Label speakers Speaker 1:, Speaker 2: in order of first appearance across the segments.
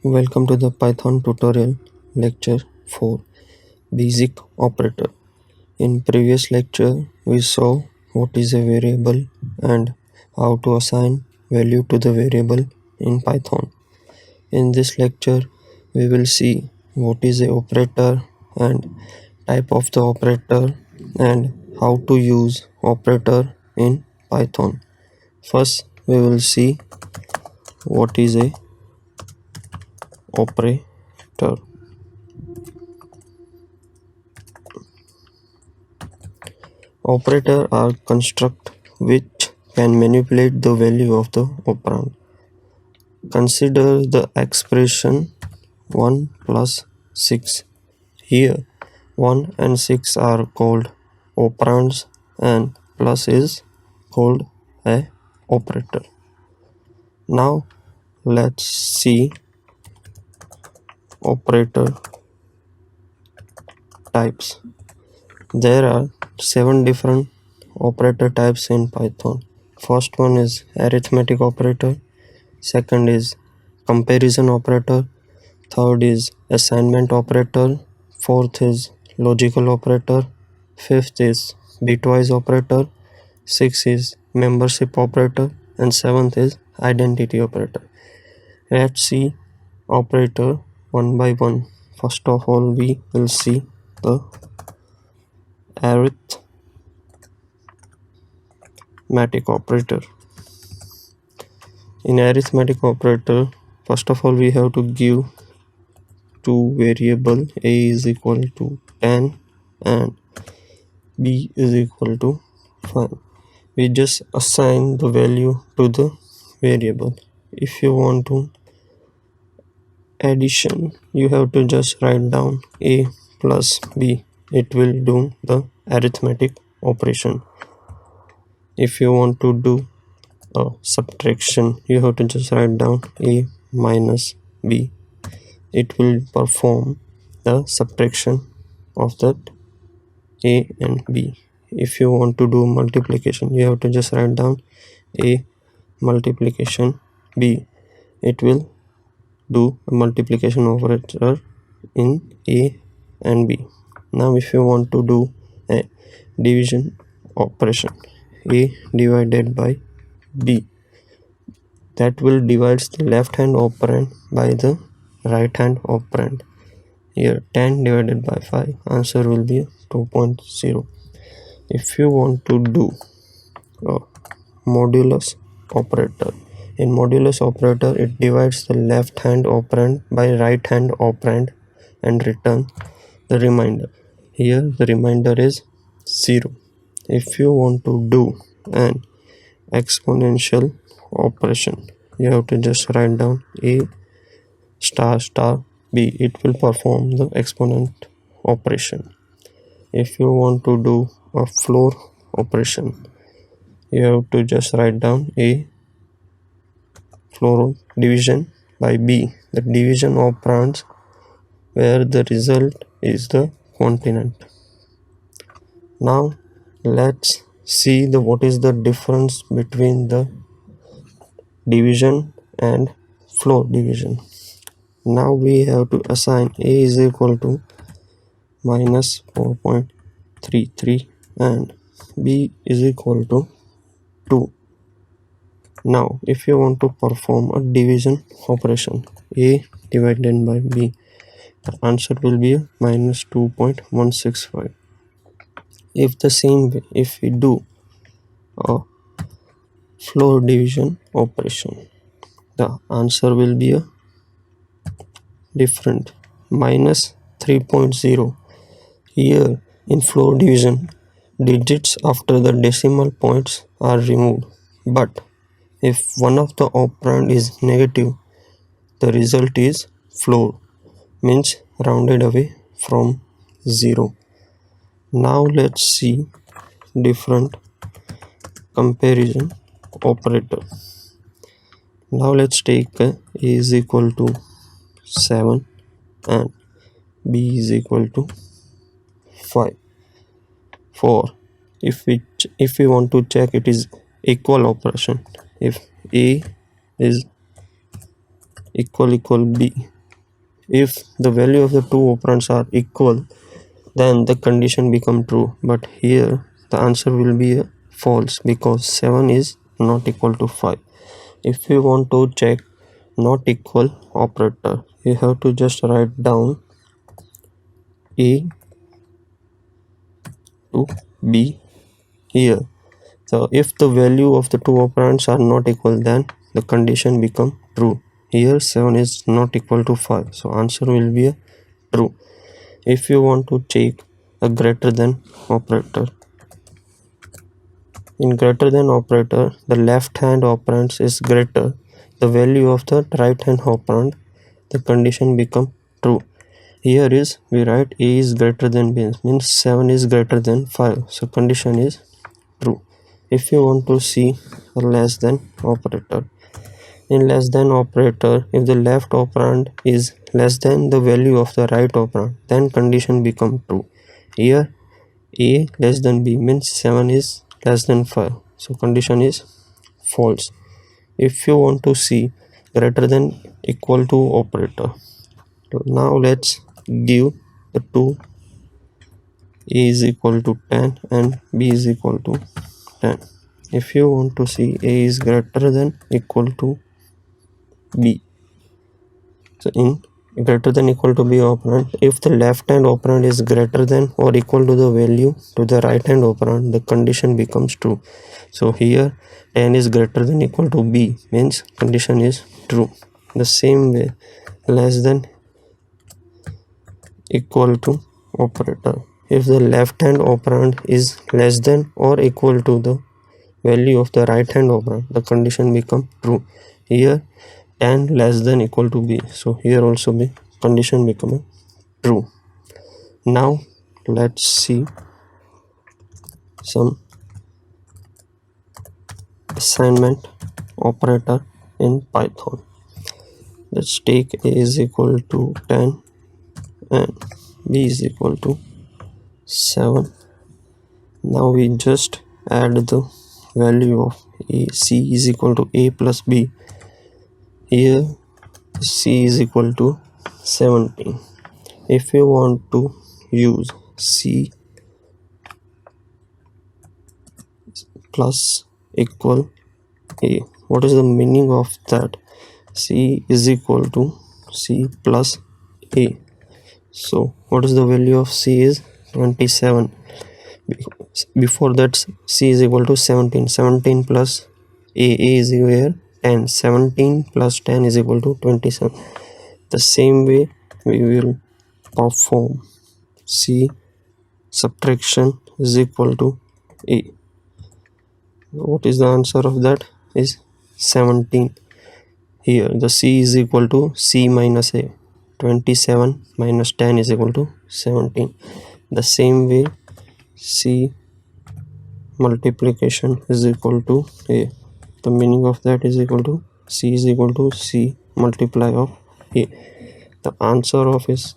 Speaker 1: Welcome to the Python tutorial lecture 4 Basic Operator. In previous lecture we saw what is a variable and how to assign value to the variable in Python. In this lecture we will see what is a operator and type of the operator and how to use operator in Python. First we will see what is a operator. Operators are constructs which can manipulate the value of the operand. Consider the expression 1 plus 6. Here 1 and 6 are called operands and plus is called a operator. Now let's see operator types. There are 7 different operator types in Python. First one is arithmetic operator, second is comparison operator, third is assignment operator, fourth is logical operator, fifth is bitwise operator, sixth is membership operator, and seventh is identity operator. Let's see operator one by one. First of all we will see the arithmetic operator. In arithmetic operator, first of all we have to give two variable a is equal to 10 and b is equal to 5. We just assign the value to the variable. If you want to addition, you have to just write down a plus b. It will do the arithmetic operation. If you want to do a subtraction, you have to just write down a minus b. It will perform the subtraction of that a and b. If you want to do multiplication, you have to just write down a multiplication b. It will do a multiplication operator in a and b. Now if you want to do a division operation, a divided by b, that will divide the left hand operand by the right hand operand. Here 10 divided by 5, answer will be 2.0. If you want to do a modulus operator, in modulus operator it divides the left hand operand by right hand operand and return the remainder. Here the remainder is 0. If you want to do an exponential operation, you have to just write down a star star b. It will perform the exponent operation. If you want to do a floor operation, you have to just write down a floor division by b, the division operands where the result is the continent. Now let's see what is the difference between the division and floor division. Now we have to assign a is equal to minus 4.33 and b is equal to 2. Now if you want to perform a division operation, a divided by b, the answer will be minus 2.165. If the same way, if we do a floor division operation, the answer will be a different, minus 3.0. Here in floor division, digits after the decimal points are removed, but if one of the operand is negative, the result is floor, means rounded away from 0. Now let's see different comparison operator. Now let's take a is equal to 7 and b is equal to 5. For if we want to check it is equal operation, if a is equal b, If the value of the two operands are equal, then the condition become true. But here the answer will be false because 7 is not equal to 5. If you want to check not equal operator, you have to just write down A to B here. So if the value of the two operands are not equal, then the condition become true. Here 7 is not equal to 5, so answer will be a true. If you want to check a greater than operator, in greater than operator, the left hand operand is greater the value of the right hand operand, the condition become true. Here is we write A is greater than B, means 7 is greater than 5, so condition is true. If you want to see a less than operator, in less than operator, if the left operand is less than the value of the right operand, then condition become true. Here A less than B means 7 is less than 5, so condition is false. If you want to see greater than equal to operator, so now let's give the two A is equal to 10 and B is equal to 10. If you want to see A is greater than equal to B, so in greater than equal to B operand, if the left hand operand is greater than or equal to the value to the right hand operand, the condition becomes true. So here 10 is greater than equal to B means condition is true. The same way, less than equal to operator, if the left hand operand is less than or equal to the value of the right hand operand, the condition become true. Here 10 less than equal to B, so here also be condition become true. Now let's see some assignment operator in Python. Let's take A is equal to 10 and B is equal to 7. Now we just add the value of A. C is equal to A plus B. Here C is equal to 17. If you want to use C plus equal A, what is the meaning of that? C is equal to C plus A. So what is the value of C is 27. Before that C is equal to 17. 17 plus A is here 10. 17 plus 10 is equal to 27. The same way we will perform C subtraction is equal to A. What is the answer of that? Is 17. Here the C is equal to C minus A. 27 minus 10 is equal to 17. The same way C multiplication is equal to A. The meaning of that is equal to C is equal to C multiply of A. The answer of is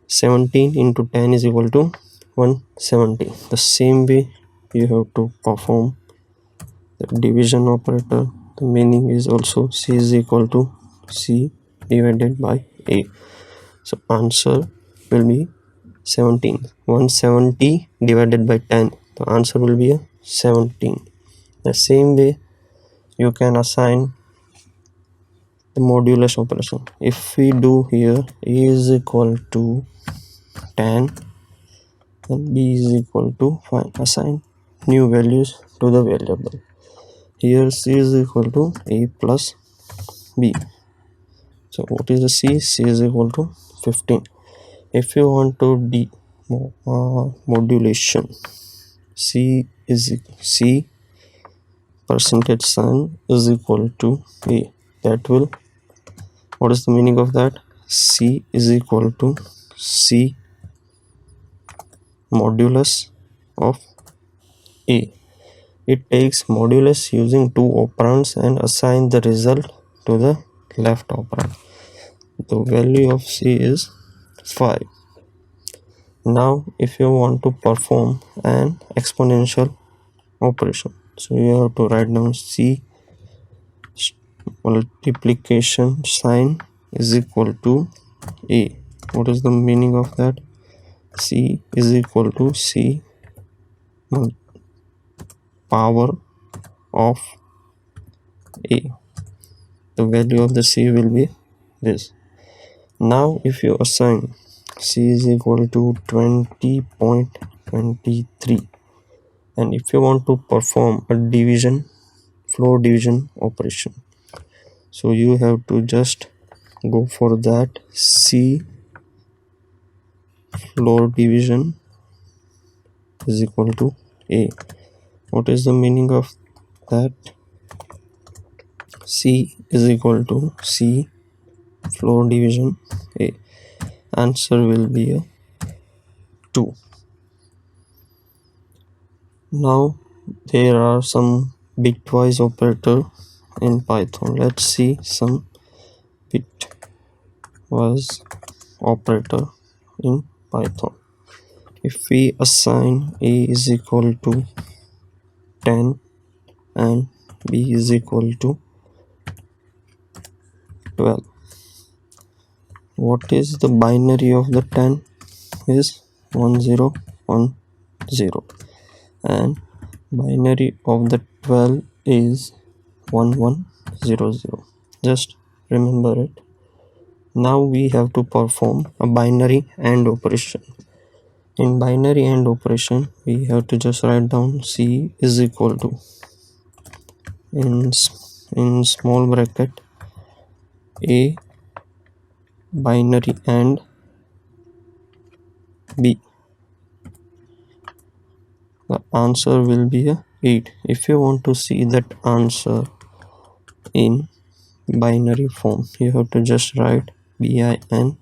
Speaker 1: 17 into 10 is equal to 170. The same way you have to perform the division operator. The meaning is also C is equal to C divided by A. So answer will be 17. 170 divided by 10. The answer will be a 17. The same way you can assign the modulus operation. If we do here A is equal to 10 and B is equal to 5, assign new values to the variable. Here C is equal to A plus B. So what is the C? C is equal to 15. If you want to modulation, C percentage sign is equal to A. That will, what is the meaning of that? C is equal to C modulus of A. It takes modulus using two operands and assign the result to the left operand. The value of C is 5. Now if you want to perform an exponential operation, so you have to write down C multiplication sign is equal to A. What is the meaning of that? C is equal to C power of A. The value of the C will be this. Now if you assign C is equal to 20.23, and if you want to perform a floor division operation, so you have to just go for that C floor division is equal to A. What is the meaning of that? C is equal to C floor division A. Answer will be a 2. Now there are some bitwise operator in Python. Let's see some bitwise operator in Python. If we assign A is equal to 10 and B is equal to 12, what is the binary of the 10 is 1010, and binary of the 12 is 1100. Just remember it. Now we have to perform a binary AND operation. In binary AND operation, we have to just write down C is equal to in small bracket A binary AND B. The answer will be a 8. If you want to see that answer in binary form, you have to just write BINC.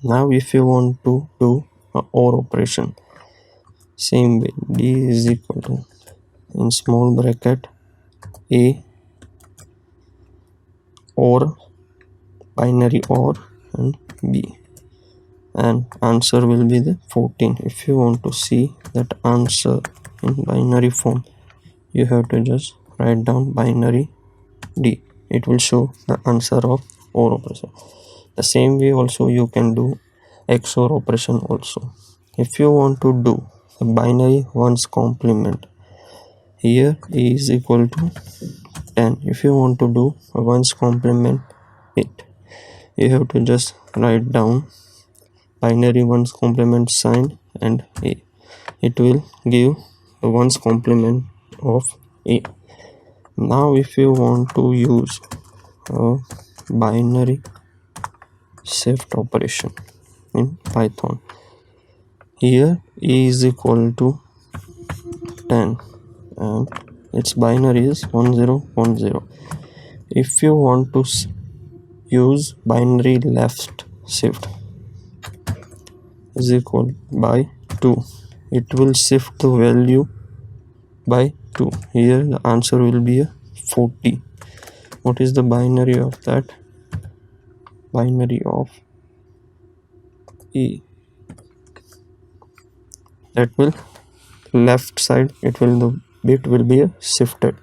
Speaker 1: Now if you want to do a OR operation, same way, D is equal to in small bracket A or binary OR and B, and answer will be the 14. If you want to see that answer in binary form, you have to just write down binary D. It will show the answer of OR operation. The same way also you can do XOR operation also. If you want to do a binary ones complement, here A is equal to 10. If you want to do a ones complement it, you have to just write down binary ones complement sign and A. It will give the ones complement of A. Now if you want to use a binary shift operation in Python, here A is equal to 10 and its binary is 1010. If you want to use binary left shift is equal by 2, it will shift the value by 2. Here the answer will be a 40. What is the binary of that? Binary of E. That will left side, the bit will be shifted.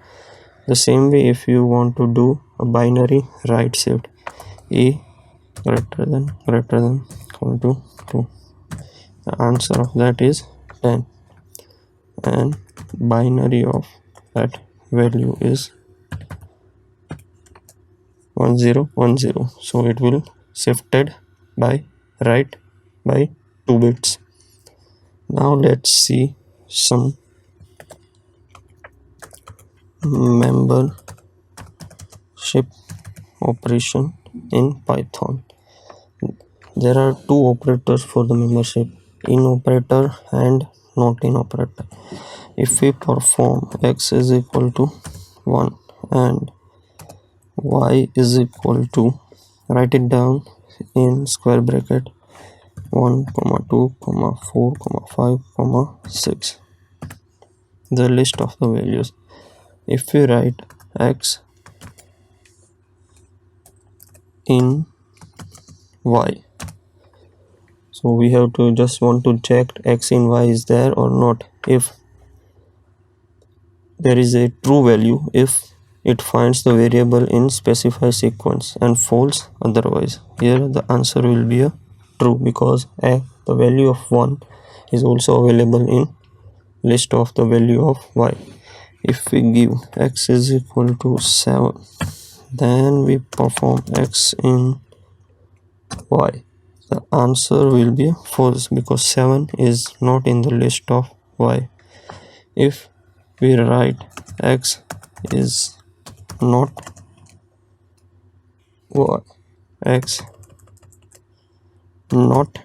Speaker 1: The same way if you want to do a binary right shift, A greater than equal to 2, the answer of that is 10, and binary of that value is 1010. So it will shifted by right by 2 bits. Now let's see some membership operation in Python. There are two operators for the membership, in operator and not in operator. If we perform x is equal to 1 and y is equal to, write it down in square bracket 1, 2, 4, 5, 6, the list of the values. If we write x in y, so we have to just want to check x in y is there or not. If there is a true value, if it finds the variable in specified sequence and false otherwise. Here the answer will be a true because the value of 1 is also available in list of the value of y. If we give x is equal to 7, then we perform x in y. The answer will be false because 7 is not in the list of y. If we write x is not y, x not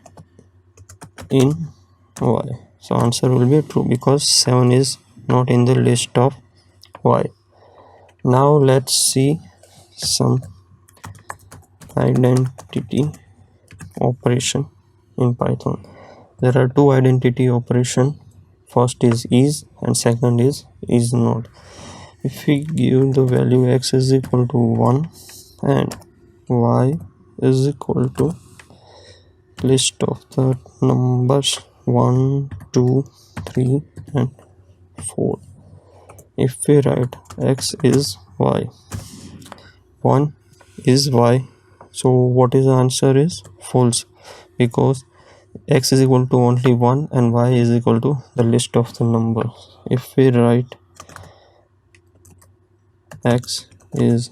Speaker 1: in y, so answer will be true because 7 is not in the list of y. Now let's see some identity operation in Python. There are two identity operation. First is and second is not. If we give the value x is equal to 1 and y is equal to list of the numbers 1, 2, 3 and 4. If we write x is y, 1 is y, so what is the answer is false because x is equal to only 1 and y is equal to the list of the numbers. If we write x is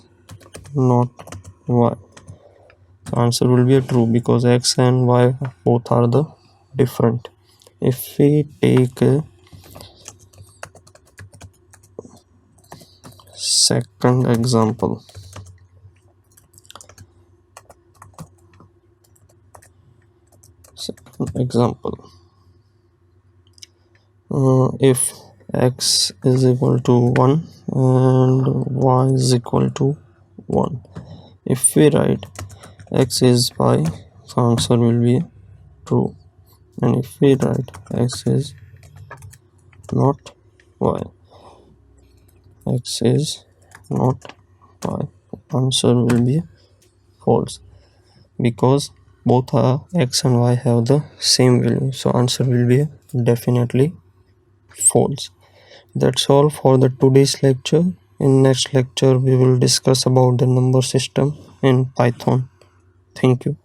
Speaker 1: not y, the answer will be true because x and y both are the different. If we take a second example, if x is equal to 1 and y is equal to 1, if we write x is y, the answer will be true, and if we write x is not y, x is not y, answer will be false because both are x and y have the same value, so answer will be definitely false. That's all for the today's lecture. In next lecture we will discuss about the number system in Python. Thank you.